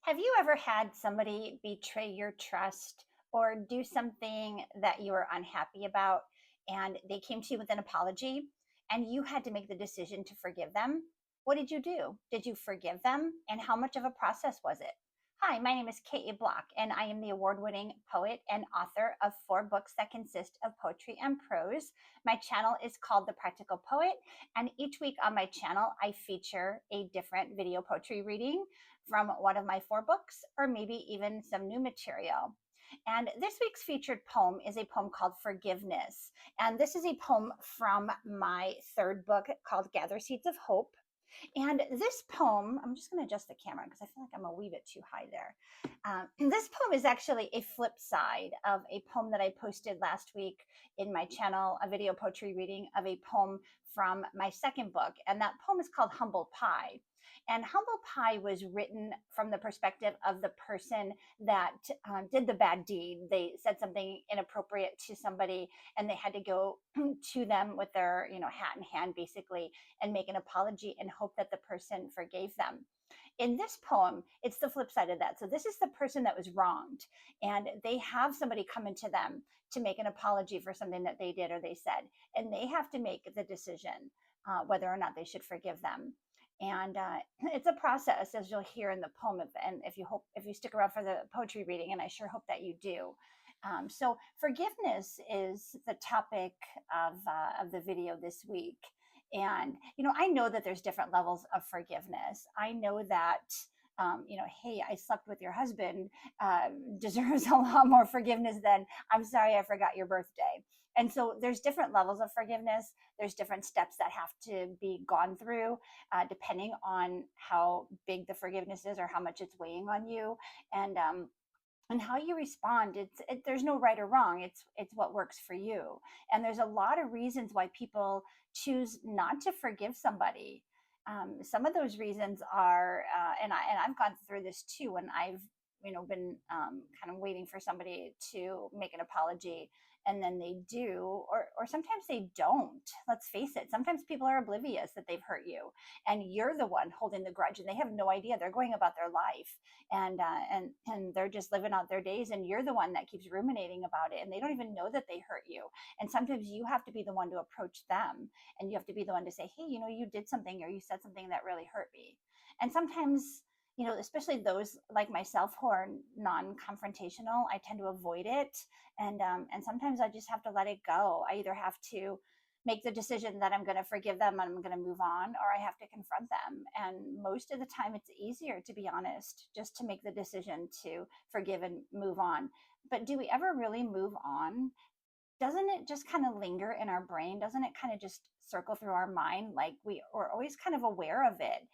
Have you ever had somebody betray your trust or do something that you were unhappy about and they came to you with an apology and you had to make the decision to forgive them? What did you do? Did you forgive them? And how much of a process was it? Hi, my name is K.A Bloch, and I am the award winning poet and author of 4 books that consist of poetry and prose. My channel is called The Practical Poet, and each week on my channel, I feature a different video poetry reading from one of my 4 books, or maybe even some new material. And this week's featured poem is a poem called Forgiveness. And this is a poem from my 3rd book called Gather Seeds of Hope. And this poem, I'm just going to adjust the camera because I feel like I'm a wee bit too high there. This poem is actually a flip side of a poem that I posted last week in my channel, a video poetry reading of a poem from my 2nd book. And that poem is called Humble Pie. And Humble Pie was written from the perspective of the person that did the bad deed. They said something inappropriate to somebody and they had to go to them with their, hat in hand, basically, and make an apology and hope that the person forgave them. In this poem, it's the flip side of that. So this is the person that was wronged, and they have somebody come into them to make an apology for something that they did or they said, and they have to make the decision whether or not they should forgive them. And it's a process, as you'll hear in the poem. And if you stick around for the poetry reading, and I sure hope that you do. So forgiveness is the topic of the video this week. And, I know that there's different levels of forgiveness. I know that, hey, I slept with your husband deserves a lot more forgiveness than I'm sorry I forgot your birthday. And so there's different levels of forgiveness. There's different steps that have to be gone through, depending on how big the forgiveness is or how much it's weighing on you. And how you respond, there's no right or wrong. It's what works for you. And there's a lot of reasons why people choose not to forgive somebody. Some of those reasons are I've gone through this too, when I've been kind of waiting for somebody to make an apology, and then they do, or sometimes they don't. Let's face it, sometimes people are oblivious that they've hurt you, and you're the one holding the grudge, and they have no idea. They're going about their life, and they're just living out their days, and you're the one that keeps ruminating about it, and they don't even know that they hurt you. And sometimes you have to be the one to approach them, and you have to be the one to say, hey, you did something, or you said something that really hurt me. And sometimes, especially those like myself who are non-confrontational, I tend to avoid it, and sometimes I just have to let it go. I either have to make the decision that I'm going to forgive them and I'm going to move on, or I have to confront them. And most of the time, it's easier, to be honest, just to make the decision to forgive and move on. But do we ever really move on? Doesn't it just kind of linger in our brain? Doesn't it kind of just circle through our mind? Like are always kind of aware of it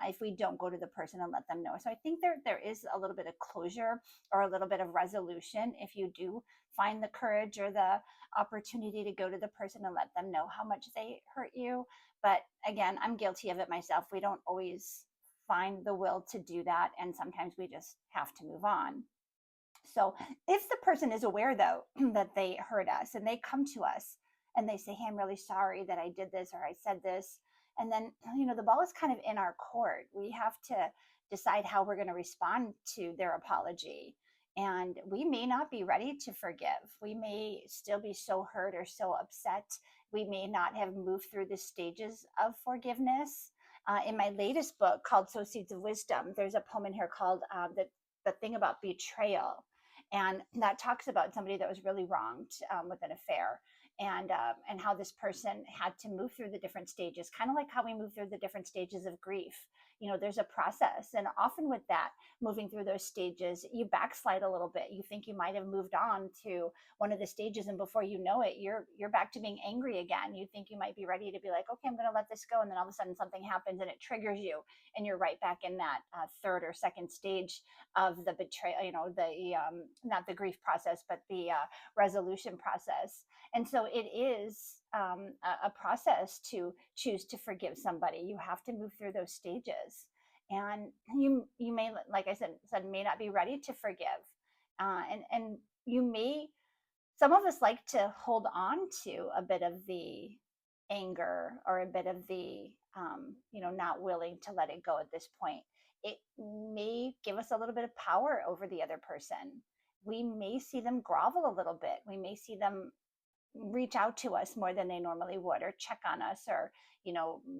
if we don't go to the person and let them know. So I think there is a little bit of closure or a little bit of resolution if you do find the courage or the opportunity to go to the person and let them know how much they hurt you. But again, I'm guilty of it myself. We don't always find the will to do that, and sometimes we just have to move on. So if the person is aware, though, that they hurt us and they come to us and they say, hey, I'm really sorry that I did this or I said this. And then, the ball is kind of in our court. We have to decide how we're going to respond to their apology. And we may not be ready to forgive. We may still be so hurt or so upset. We may not have moved through the stages of forgiveness. In my latest book called Sow Seeds of Wisdom, there's a poem in here called the thing about betrayal. And that talks about somebody that was really wronged with an affair, and how this person had to move through the different stages, kind of like how we move through the different stages of grief. There's a process, and often with that, moving through those stages, you backslide a little bit. You think you might have moved on to one of the stages, and before you know it, you're back to being angry again. You think you might be ready to be like, okay, I'm going to let this go, and then all of a sudden something happens and it triggers you, and you're right back in that third or second stage of the betrayal. Not the grief process, but the resolution process. And so it is a process to choose to forgive somebody. You have to move through those stages, and you may, like I said, may not be ready to forgive, and you may. Some of us like to hold on to a bit of the anger or a bit of the not willing to let it go at this point. It may give us a little bit of power over the other person. We may see them grovel a little bit. We may see them reach out to us more than they normally would, or check on us, or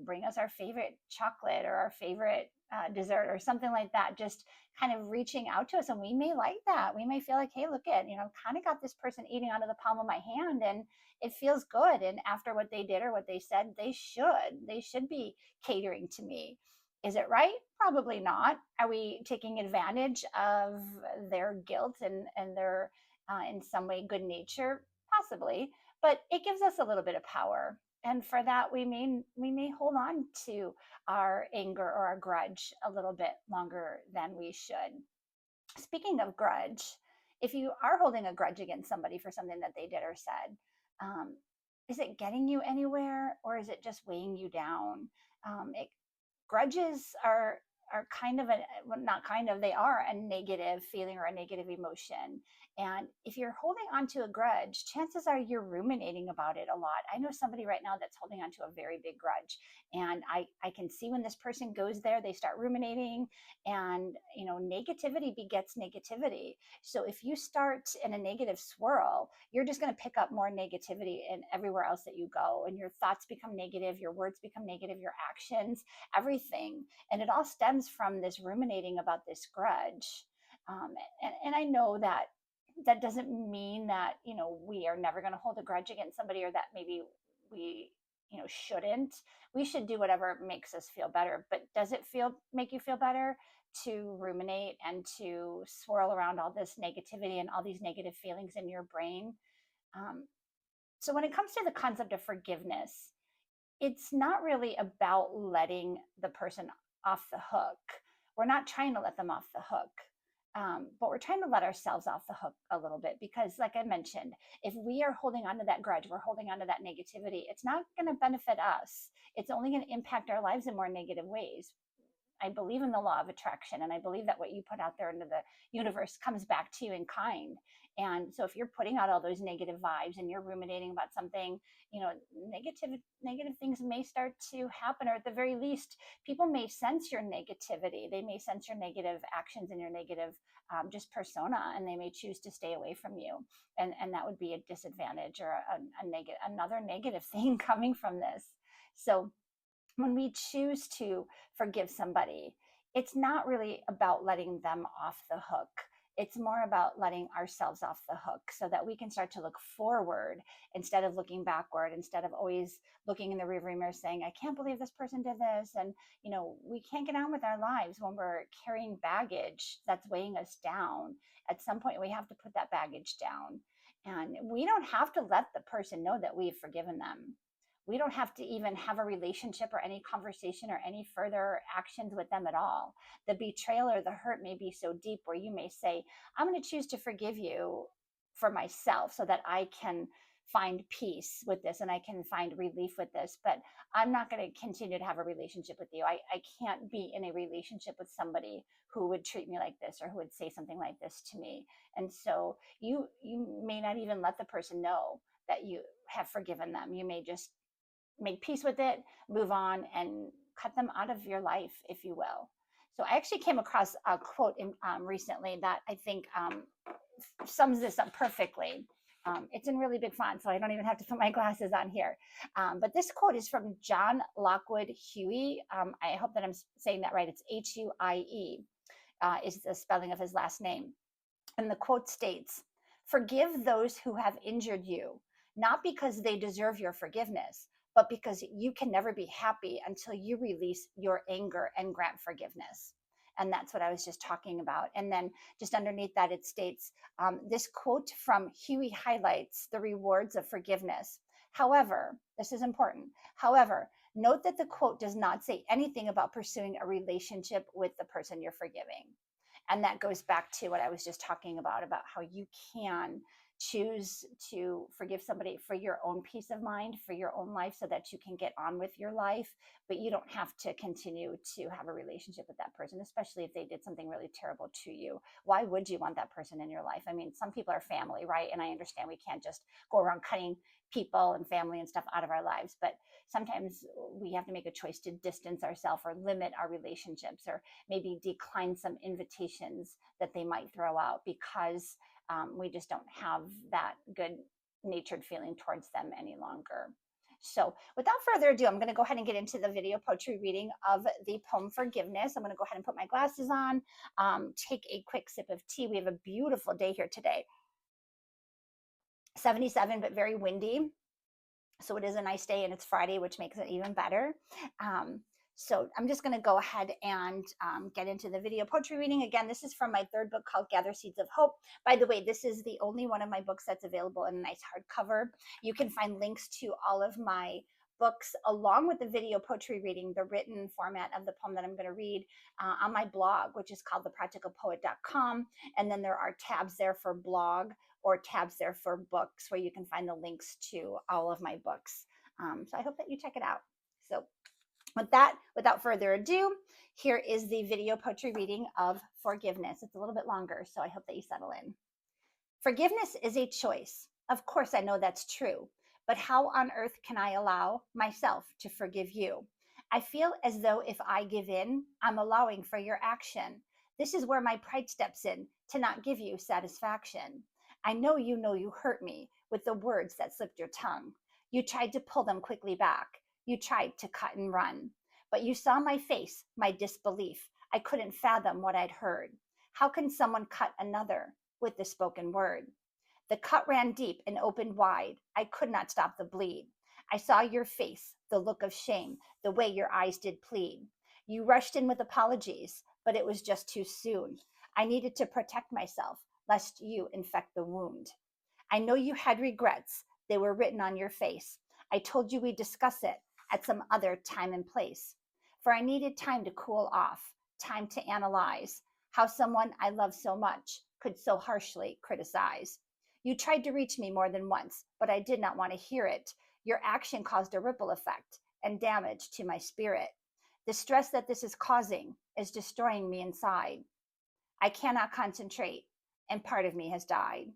bring us our favorite chocolate or our favorite dessert or something like that, just kind of reaching out to us. And we may like that. We may feel like, hey, look at, kind of got this person eating out of the palm of my hand, and it feels good. And after what they did or what they said, they should be catering to me. Is it right? Probably not. Are we taking advantage of their guilt and their in some way good nature? Possibly, but it gives us a little bit of power. And for that, we may hold on to our anger or our grudge a little bit longer than we should. Speaking of grudge, if you are holding a grudge against somebody for something that they did or said, um, is it getting you anywhere, or is it just weighing you down? Grudges are kind of a, well, not kind of, they are a negative feeling or a negative emotion. And if you're holding on to a grudge, chances are you're ruminating about it a lot. I know somebody right now that's holding on to a very big grudge, and I can see when this person goes there, they start ruminating. And negativity begets negativity. So if you start in a negative swirl, you're just going to pick up more negativity in everywhere else that you go, and your thoughts become negative, your words become negative, your actions, everything. And it all stems from this ruminating about this grudge. And I know that doesn't mean that we are never going to hold a grudge against somebody, or that maybe we shouldn't. We should do whatever makes us feel better. But does it make you feel better to ruminate and to swirl around all this negativity and all these negative feelings in your brain? So when it comes to the concept of forgiveness, it's not really about letting the person off the hook. We're not trying to let them off the hook. But we're trying to let ourselves off the hook a little bit, because, like I mentioned, if we are holding on to that grudge, we're holding on to that negativity, it's not going to benefit us. It's only going to impact our lives in more negative ways. I believe in the law of attraction, and I believe that what you put out there into the universe comes back to you in kind. And so if you're putting out all those negative vibes and you're ruminating about something, negative things may start to happen, or at the very least, people may sense your negativity. They may sense your negative actions and your negative just persona, and they may choose to stay away from you. And that would be a disadvantage, or another negative thing coming from this. So when we choose to forgive somebody, it's not really about letting them off the hook. It's more about letting ourselves off the hook, so that we can start to look forward instead of looking backward, instead of always looking in the rearview mirror saying, I can't believe this person did this. And, we can't get on with our lives when we're carrying baggage that's weighing us down. At some point, we have to put that baggage down. And we don't have to let the person know that we've forgiven them. We don't have to even have a relationship or any conversation or any further actions with them at all. The betrayal or the hurt may be so deep where you may say, I'm going to choose to forgive you for myself, so that I can find peace with this and I can find relief with this. But I'm not going to continue to have a relationship with you. I can't be in a relationship with somebody who would treat me like this, or who would say something like this to me. And so you may not even let the person know that you have forgiven them. You may just make peace with it, move on, and cut them out of your life, if you will. So I actually came across a quote recently that I think sums this up perfectly. It's in really big font, so I don't even have to put my glasses on here. But this quote is from John Lockwood Huey. I hope that I'm saying that right. It's Huie, is the spelling of his last name. And the quote states, forgive those who have injured you, not because they deserve your forgiveness, but because you can never be happy until you release your anger and grant forgiveness. And that's what I was just talking about. And then just underneath that, it states, this quote from Huey highlights the rewards of forgiveness. However, this is important. However, note that the quote does not say anything about pursuing a relationship with the person you're forgiving. And that goes back to what I was just talking about how you can choose to forgive somebody for your own peace of mind, for your own life, so that you can get on with your life. But you don't have to continue to have a relationship with that person, especially if they did something really terrible to you. Why would you want that person in your life? I mean, some people are family, right? And I understand we can't just go around cutting people and family and stuff out of our lives, but sometimes we have to make a choice to distance ourselves or limit our relationships, or maybe decline some invitations that they might throw out because we just don't have that good natured feeling towards them any longer. So without further ado, I'm going to go ahead and get into the video poetry reading of the poem Forgiveness. I'm going to go ahead and put my glasses on, take a quick sip of tea. We have a beautiful day here today. 77, but very windy. So it is a nice day, and it's Friday, which makes it even better. So I'm just going to go ahead and get into the video poetry reading. Again, this is from my third book called Gather Seeds of Hope. By the way, this is the only one of my books that's available in a nice hardcover. You can find links to all of my books along with the video poetry reading, the written format of the poem that I'm going to read, on my blog, which is called thepracticalpoet.com. And then there are tabs there for blog or tabs there for books where you can find the links to all of my books. So I hope that you check it out. So with that, without further ado, here is the video poetry reading of Forgiveness. It's a little bit longer, so I hope that you settle in. Forgiveness is a choice. Of course, I know that's true. But how on earth can I allow myself to forgive you? I feel as though if I give in, I'm allowing for your action. This is where my pride steps in, to not give you satisfaction. I know you hurt me with the words that slipped your tongue. You tried to pull them quickly back. You tried to cut and run. But you saw my face, my disbelief. I couldn't fathom what I'd heard. How can someone cut another with the spoken word? The cut ran deep and opened wide. I could not stop the bleed. I saw your face, the look of shame, the way your eyes did plead. You rushed in with apologies, but it was just too soon. I needed to protect myself, lest you infect the wound. I know you had regrets. They were written on your face. I told you we'd discuss it at some other time and place. For I needed time to cool off, time to analyze how someone I love so much could so harshly criticize. You tried to reach me more than once, but I did not want to hear it. Your action caused a ripple effect and damage to my spirit. The stress that this is causing is destroying me inside. I cannot concentrate, and part of me has died.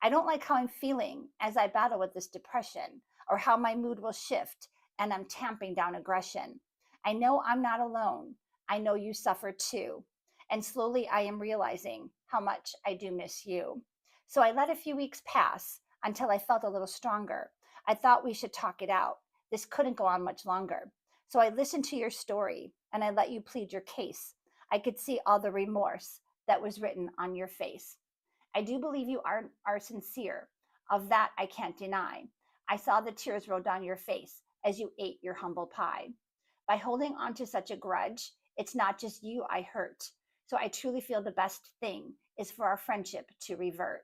I don't like how I'm feeling as I battle with this depression, or how my mood will shift and I'm tamping down aggression. I know I'm not alone. I know you suffer too. And slowly I am realizing how much I do miss you. So I let a few weeks pass until I felt a little stronger. I thought we should talk it out. This couldn't go on much longer. So I listened to your story and I let you plead your case. I could see all the remorse that was written on your face. I do believe you are sincere. Of that, I can't deny. I saw the tears roll down your face as you ate your humble pie. By holding on to such a grudge, it's not just you I hurt. So I truly feel the best thing is for our friendship to revert.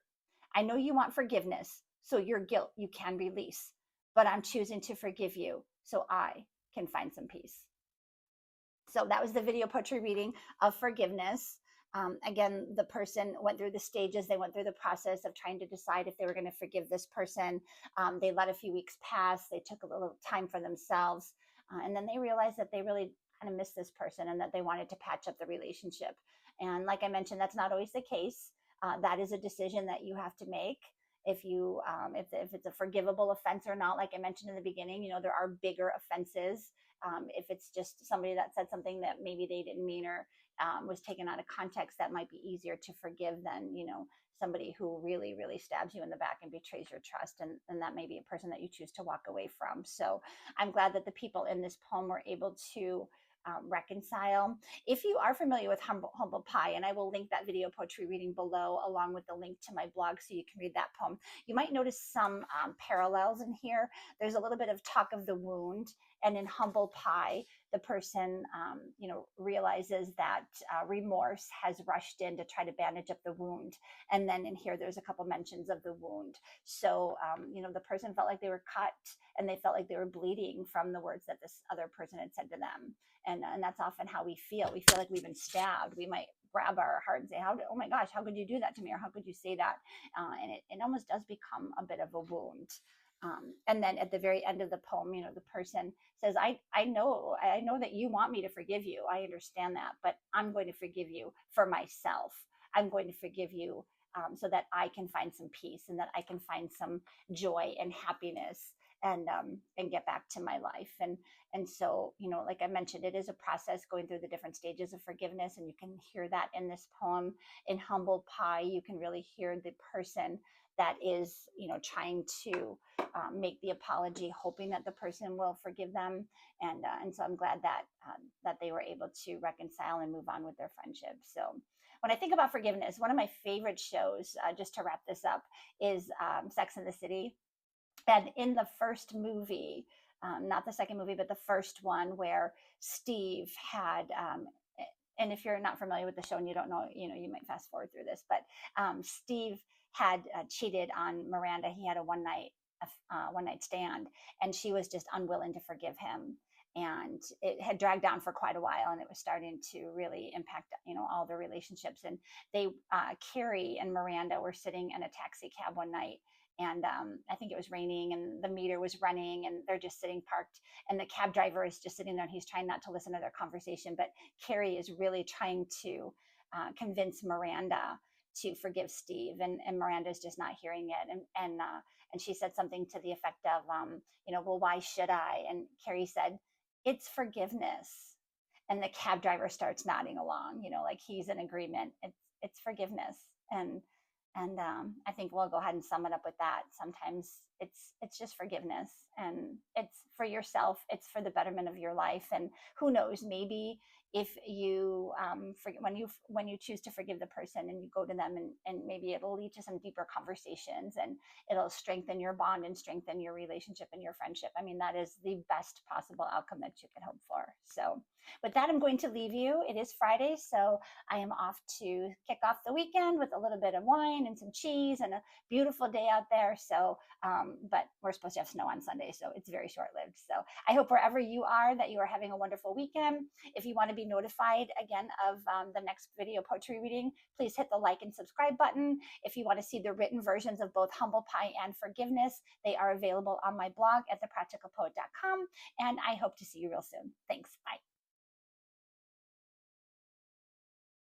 I know you want forgiveness, so your guilt you can release. But I'm choosing to forgive you so I can find some peace. So that was the video poetry reading of Forgiveness. Again, the person went through the stages. They went through the process of trying to decide if they were going to forgive this person. They let a few weeks pass. They took a little time for themselves. And then they realized that they really kind of missed this person and that they wanted to patch up the relationship. And like I mentioned, that's not always the case. That is a decision that you have to make. If it's a forgivable offense or not. Like I mentioned in the beginning, there are bigger offenses. If it's just somebody that said something that maybe they didn't mean, or was taken out of context, that might be easier to forgive than somebody who really, really stabs you in the back and betrays your trust, and that may be a person that you choose to walk away from. So I'm glad that the people in this poem were able to reconcile. If you are familiar with humble pie, and I will link that video poetry reading below along with the link to my blog so you can read that poem, you might notice some parallels in here. There's a little bit of talk of the wound, and in humble pie, the person realizes that remorse has rushed in to try to bandage up the wound. And then in here, there's a couple mentions of the wound. So the person felt like they were cut, and they felt like they were bleeding from the words that this other person had said to them. And that's often how we feel. We feel like we've been stabbed. We might grab our heart and say, oh my gosh, how could you do that to me? Or how could you say that? And it almost does become a bit of a wound. And then at the very end of the poem, the person says, I know that you want me to forgive you. I understand that, but I'm going to forgive you for myself. I'm going to forgive you so that I can find some peace and that I can find some joy and happiness and get back to my life. And so, like I mentioned, it is a process going through the different stages of forgiveness, and you can hear that in this poem. In Humble Pie, you can really hear the person that is, trying to make the apology, hoping that the person will forgive them. And so I'm glad that they were able to reconcile and move on with their friendship. So when I think about forgiveness, one of my favorite shows, just to wrap this up, is Sex and the City. And in the first movie, not the second movie, but the first one, where Steve had, and if you're not familiar with the show and you don't know, you might fast forward through this, but Steve had cheated on Miranda. He had a one night stand, and she was just unwilling to forgive him. And it had dragged on for quite a while, and it was starting to really impact, all the relationships. And they, Carrie and Miranda, were sitting in a taxi cab one night, and I think it was raining and the meter was running, and they're just sitting parked, and the cab driver is just sitting there, and he's trying not to listen to their conversation, but Carrie is really trying to convince Miranda to forgive Steve, and Miranda is just not hearing it, and she said something to the effect of, well, why should I? And Carrie said, it's forgiveness. And the cab driver starts nodding along, like he's in agreement. It's forgiveness. And I think we'll go ahead and sum it up with that. Sometimes it's just forgiveness, and it's for yourself. It's for the betterment of your life. And who knows, maybe if you forget, when you choose to forgive the person and you go to them, and maybe it'll lead to some deeper conversations, and it'll strengthen your bond and strengthen your relationship and your friendship. I mean, that is the best possible outcome that you can hope for. So with that, I'm going to leave you. It is Friday, so I am off to kick off the weekend with a little bit of wine and some cheese and a beautiful day out there. So, but we're supposed to have snow on Sunday, so it's very short-lived. So I hope wherever you are that you are having a wonderful weekend. If you want to be notified again of the next video poetry reading, please hit the like and subscribe button. If you want to see the written versions of both Humble Pie and Forgiveness, they are available on my blog at thepracticalpoet.com. And I hope to see you real soon. Thanks. Bye.